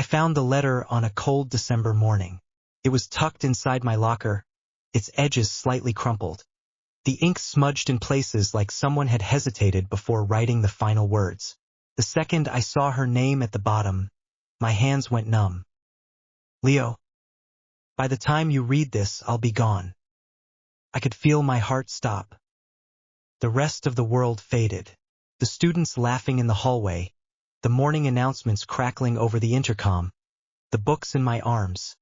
found the letter on a cold December morning. It was tucked inside my locker, its edges slightly crumpled. The ink smudged in places like someone had hesitated before writing the final words. The second I saw her name at the bottom, my hands went numb. Leo, by the time you read this, I'll be gone. I could feel my heart stop. The rest of the world faded. The students laughing in the hallway, the morning announcements crackling over the intercom, the books in my arms.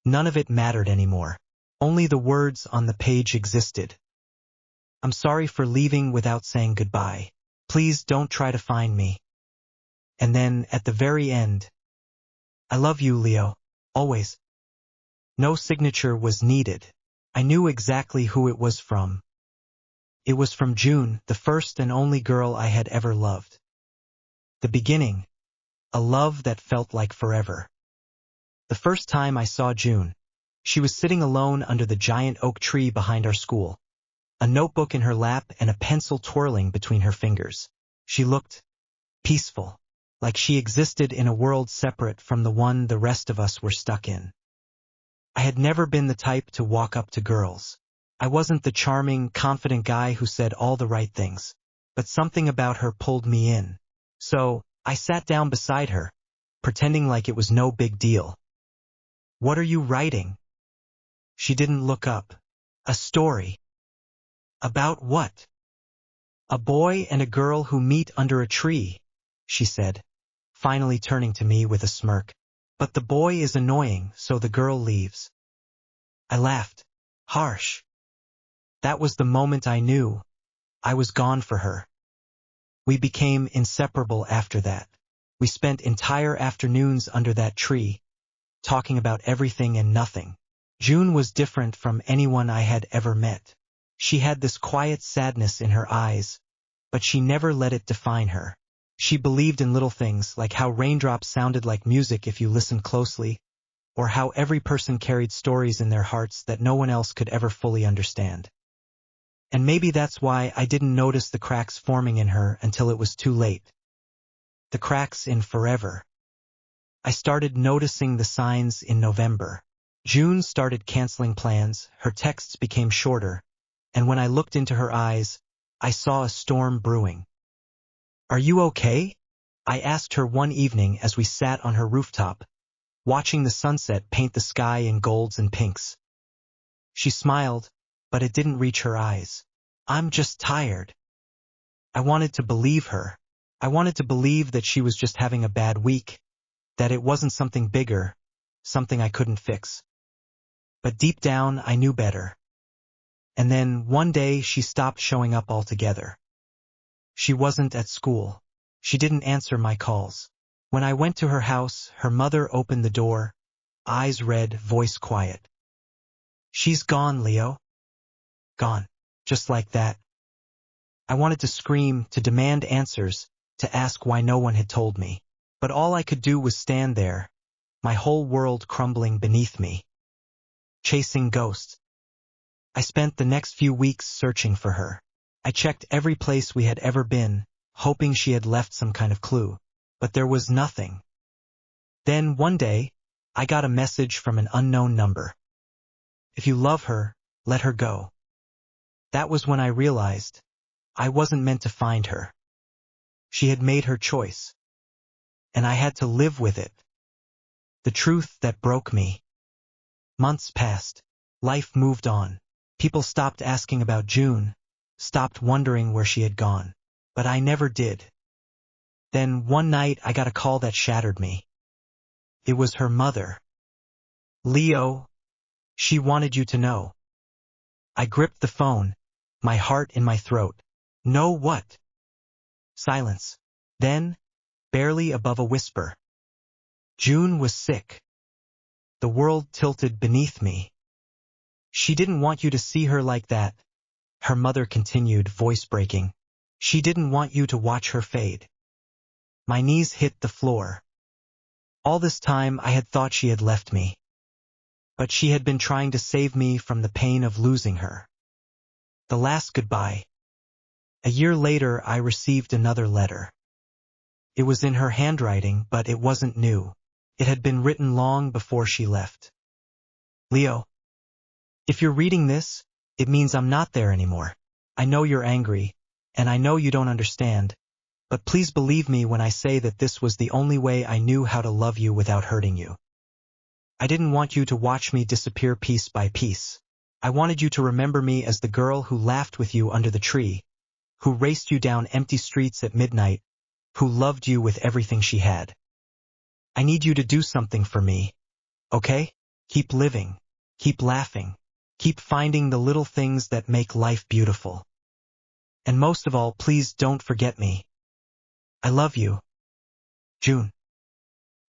None of it mattered anymore. Only the words on the page existed. I'm sorry for leaving without saying goodbye. Please don't try to find me. And then, at the very end, I love you, Leo, always. No signature was needed. I knew exactly who it was from. It was from June, the first and only girl I had ever loved. The beginning, a love that felt like forever. The first time I saw June, she was sitting alone under the giant oak tree behind our school, a notebook in her lap and a pencil twirling between her fingers. She looked peaceful, like she existed in a world separate from the one the rest of us were stuck in. I had never been the type to walk up to girls. I wasn't the charming, confident guy who said all the right things, but something about her pulled me in. So, I sat down beside her, pretending like it was no big deal. What are you writing? She didn't look up. A story. About what? A boy and a girl who meet under a tree, she said, finally turning to me with a smirk. But the boy is annoying, so the girl leaves. I laughed. Harsh. That was the moment I knew I was gone for her. We became inseparable after that. We spent entire afternoons under that tree, talking about everything and nothing. June was different from anyone I had ever met. She had this quiet sadness in her eyes, but she never let it define her. She believed in little things like how raindrops sounded like music if you listened closely, or how every person carried stories in their hearts that no one else could ever fully understand. And maybe that's why I didn't notice the cracks forming in her until it was too late. The cracks in forever. I started noticing the signs in November. June started canceling plans, her texts became shorter, and when I looked into her eyes, I saw a storm brewing. Are you okay? I asked her one evening as we sat on her rooftop, watching the sunset paint the sky in golds and pinks. She smiled, but it didn't reach her eyes. I'm just tired. I wanted to believe her. I wanted to believe that she was just having a bad week, that it wasn't something bigger, something I couldn't fix. But deep down, I knew better. And then, one day, she stopped showing up altogether. She wasn't at school. She didn't answer my calls. When I went to her house, her mother opened the door, eyes red, voice quiet. She's gone, Leo. Gone. Just like that. I wanted to scream, to demand answers, to ask why no one had told me. But all I could do was stand there, my whole world crumbling beneath me. Chasing ghosts. I spent the next few weeks searching for her. I checked every place we had ever been, hoping she had left some kind of clue. But there was nothing. Then, one day, I got a message from an unknown number. If you love her, let her go. That was when I realized I wasn't meant to find her. She had made her choice. And I had to live with it. The truth that broke me. Months passed. Life moved on. People stopped asking about June, stopped wondering where she had gone. But I never did. Then one night I got a call that shattered me. It was her mother. Leo, she wanted you to know. I gripped the phone, my heart in my throat. Know what? Silence. Then, barely above a whisper. June was sick. The world tilted beneath me. She didn't want you to see her like that. Her mother continued, voice breaking. She didn't want you to watch her fade. My knees hit the floor. All this time I had thought she had left me. But she had been trying to save me from the pain of losing her. The last goodbye. A year later I received another letter. It was in her handwriting, but it wasn't new. It had been written long before she left. Leo, if you're reading this, it means I'm not there anymore. I know you're angry, and I know you don't understand, but please believe me when I say that this was the only way I knew how to love you without hurting you. I didn't want you to watch me disappear piece by piece. I wanted you to remember me as the girl who laughed with you under the tree, who raced you down empty streets at midnight, who loved you with everything she had. I need you to do something for me, okay? Keep living, keep laughing, keep finding the little things that make life beautiful. And most of all, please don't forget me. I love you. June.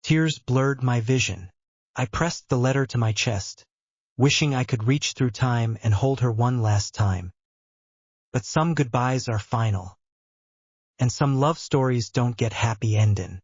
Tears blurred my vision. I pressed the letter to my chest, wishing I could reach through time and hold her one last time. But some goodbyes are final. And some love stories don't get happy ending.